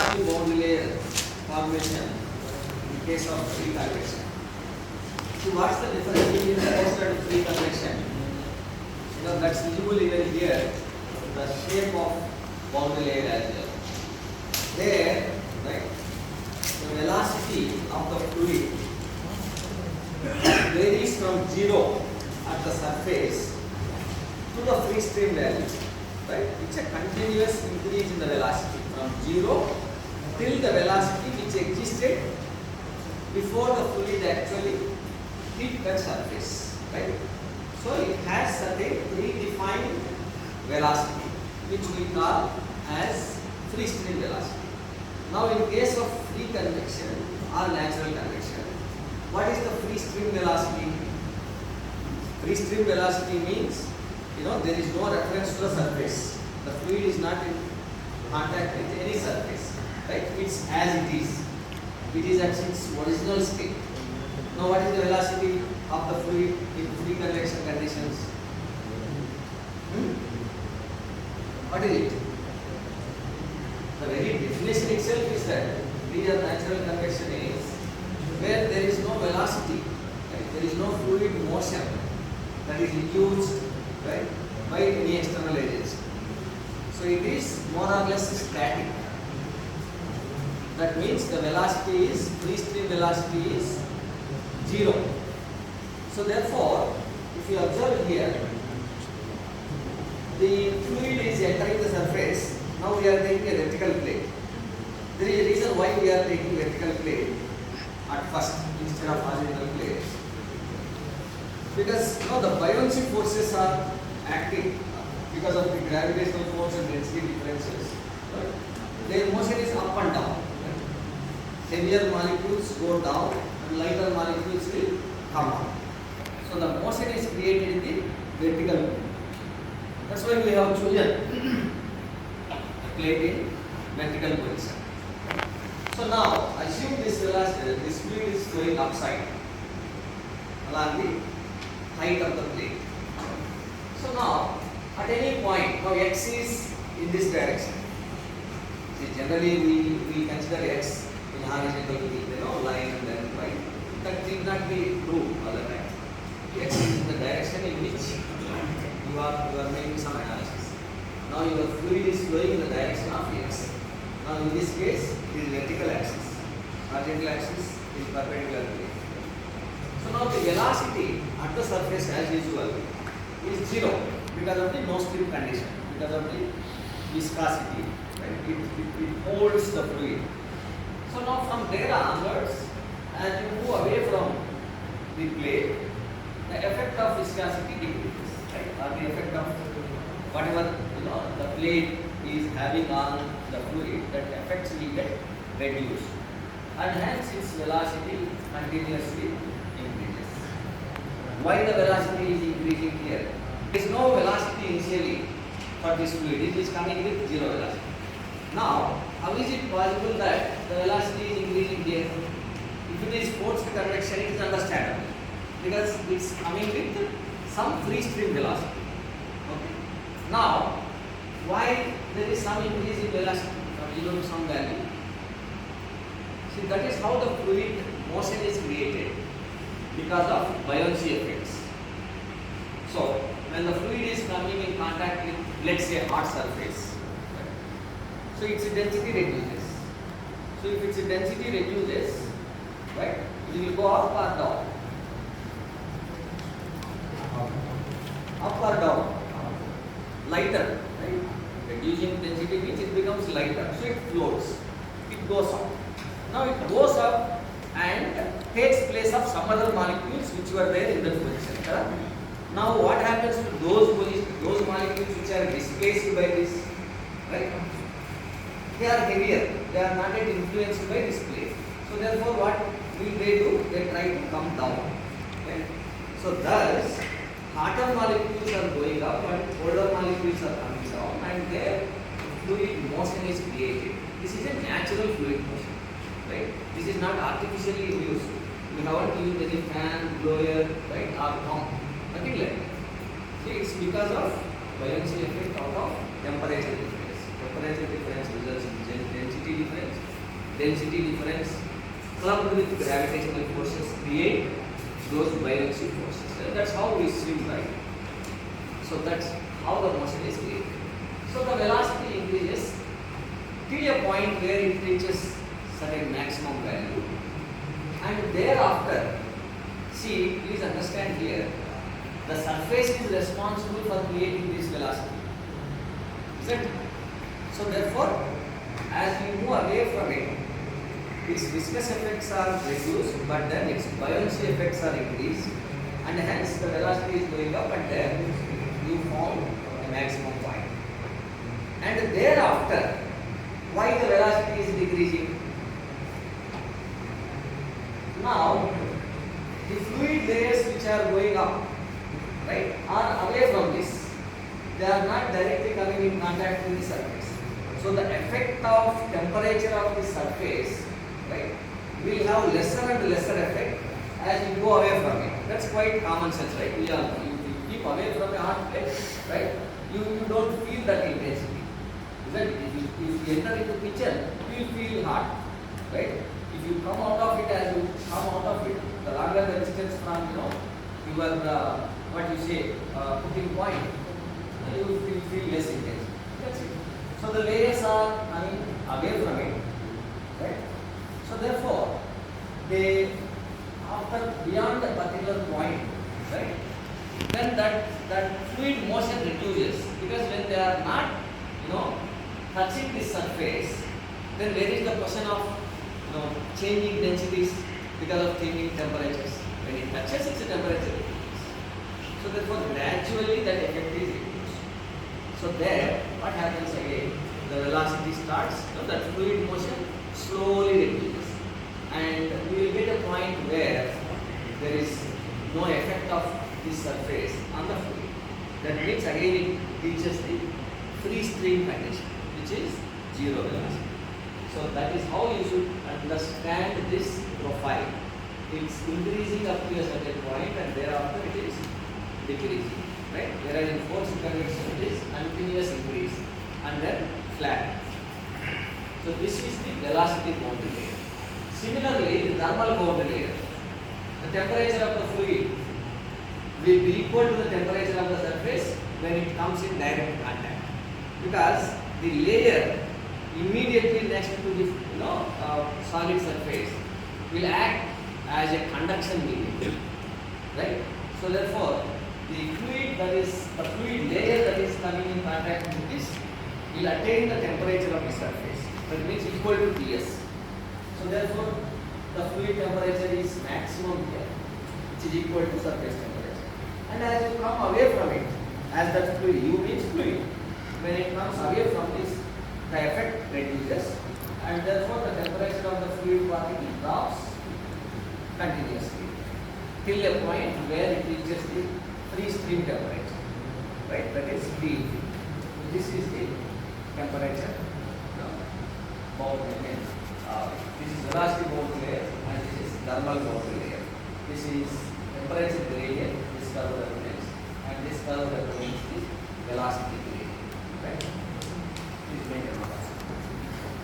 velocity boundary layer formation in case of free convection. So what's the difference between forced and free convection? You know, that's visible even here, the shape of boundary layer as well. There, right, the velocity of the fluid varies from 0 at the surface to the free stream value. Right? It's a continuous increase in the velocity from 0 till the velocity which existed before the fluid actually hit that surface. Right? So it has certain predefined velocity which we call as free stream velocity. Now in case of free convection or natural convection, what is the free stream velocity? Free stream velocity means, you know, there is no reference to the surface. The fluid is not in contact with any surface. Right? It's as it is. It is at its original state. Now what is the velocity of the fluid in free convection conditions? What is it? The very definition itself is that free or natural convection is where there is no velocity, right? There is no fluid motion that is induced, right, by any external agency. So it is more or less static. That means the velocity is, free stream velocity is 0. So therefore, if you observe here, the fluid is entering the surface. Now we are taking a vertical plate. There is a reason why we are taking vertical plate at first instead of horizontal plate. Because you know, the buoyancy forces are acting because of the gravitational force and density differences. Right? Their motion is up and down. Right? Heavier molecules go down and lighter molecules will come up. So the motion is created in the vertical plane. That's why we have chosen plate in vertical position. So now assume this velocity, this fluid is flowing upside along the height of the plate. So now at any point, now x is in this direction. See, generally we consider x in horizontal, you know, line and then y. That need not be true all the time. X is in the direction in which you are making some analysis. Now your fluid is flowing in the direction of x. Now in this case, it is vertical axis. Horizontal axis is perpendicular to it. So now the velocity at the surface as usual is 0 because of the no slip condition, because of the viscosity. Right? It holds the fluid. So now from there onwards, as you move away from the plate, the effect of viscosity decreases. Right? Or the effect of whatever, you know, the plate is having on the fluid, that effects will get reduced, and hence its velocity continuously increases. Why the velocity is increasing here? There is no velocity initially for this fluid. It is coming with 0 velocity. Now, how is it possible that the velocity is increasing here? If it is forced convection, it is understandable because it is coming with some free stream velocity. Okay. Now, why there is some increase in velocity from 0 to some value? See, that is how the fluid motion is created because of buoyancy effects. So, when the fluid is coming in contact with, let's say, hot surface, right? So its density reduces. So if its density reduces, right, it will go up or down? Up or down? Lighter, right? Reducing density means it becomes lighter, so it floats. It goes up. Now it goes up and takes place of some other molecules which were there in that position. Correct? Now what happens to those molecules which are displaced by this? Right? They are heavier. They are not yet influenced by this plate. So therefore, what will they do? They try to come down. Right? So thus, hotter molecules are going up and colder molecules are coming down, and their fluid motion is created. This is a natural fluid motion. Right? This is not artificially induced. We haven't used any fan, blower, right, or pump. Nothing like that. See, it's because of buoyancy effect out of temperature difference. Temperature difference results in density difference. Density difference clubbed with gravitational forces create those buoyancy forces. And that's how we swim, right? So that's how the motion is created. So the velocity increases till a point where it reaches certain maximum value, and thereafter, see, please understand here, the surface is responsible for creating this velocity. Is it? So therefore, as we move away from it, its viscous effects are reduced, but then its buoyancy effects are increased, and hence the velocity is going up, and there you found a maximum point. And thereafter, why the velocity is decreasing? Now, the fluid layers which are going up, right, are away from this. They are not directly coming in contact with the surface. So the effect of temperature of the surface, right, will have lesser and lesser effect as you go away from it. That's quite common sense, right? You keep away from a hot place, right? You don't feel that intensity. Isn't it? If you enter into kitchen, you will feel hot, right? If you come out of it, as you come out of it, the longer the distance from your what you say cooking point, you will feel less intense. That's it. So the layers are coming away from it, right? So therefore, they after beyond a particular point, right? Then that fluid motion reduces, because when they are not, touching the surface, then there is the question of changing densities because of changing temperatures. When it touches, its temperature increases. So therefore, gradually that effect is reduced. So there, what happens again? The velocity starts, that fluid motion slowly reduces, and we will get a point where there is no effect of this surface on the fluid. That means again it reaches the free stream condition, which is zero velocity. So that is how you should understand this profile. It's increasing up to a certain point, and thereafter it is decreasing, right? Whereas in force convection it is continuous increase and then flat. So this is the velocity boundary layer. Similarly, the thermal boundary layer, the temperature of the fluid will be equal to the temperature of the surface when it comes in direct contact, because the layer immediately next to the solid surface will act as a conduction medium, right? So therefore, the fluid layer that is coming in contact with this will attain the temperature of the surface. That means equal to Ts. So therefore, the fluid temperature is maximum here, which is equal to surface temperature. And as you come away from it, as that fluid, U means fluid, when it comes away from this, the effect reduces, and therefore the temperature of the fluid particle drops continuously till a point where it reaches the free stream temperature, right? That is T. This is the temperature boundary layer. This is velocity boundary layer, and this is thermal boundary layer. This is temperature gradient, this curve represents, and this curve represents the velocity gradient, right? Please make a note of that.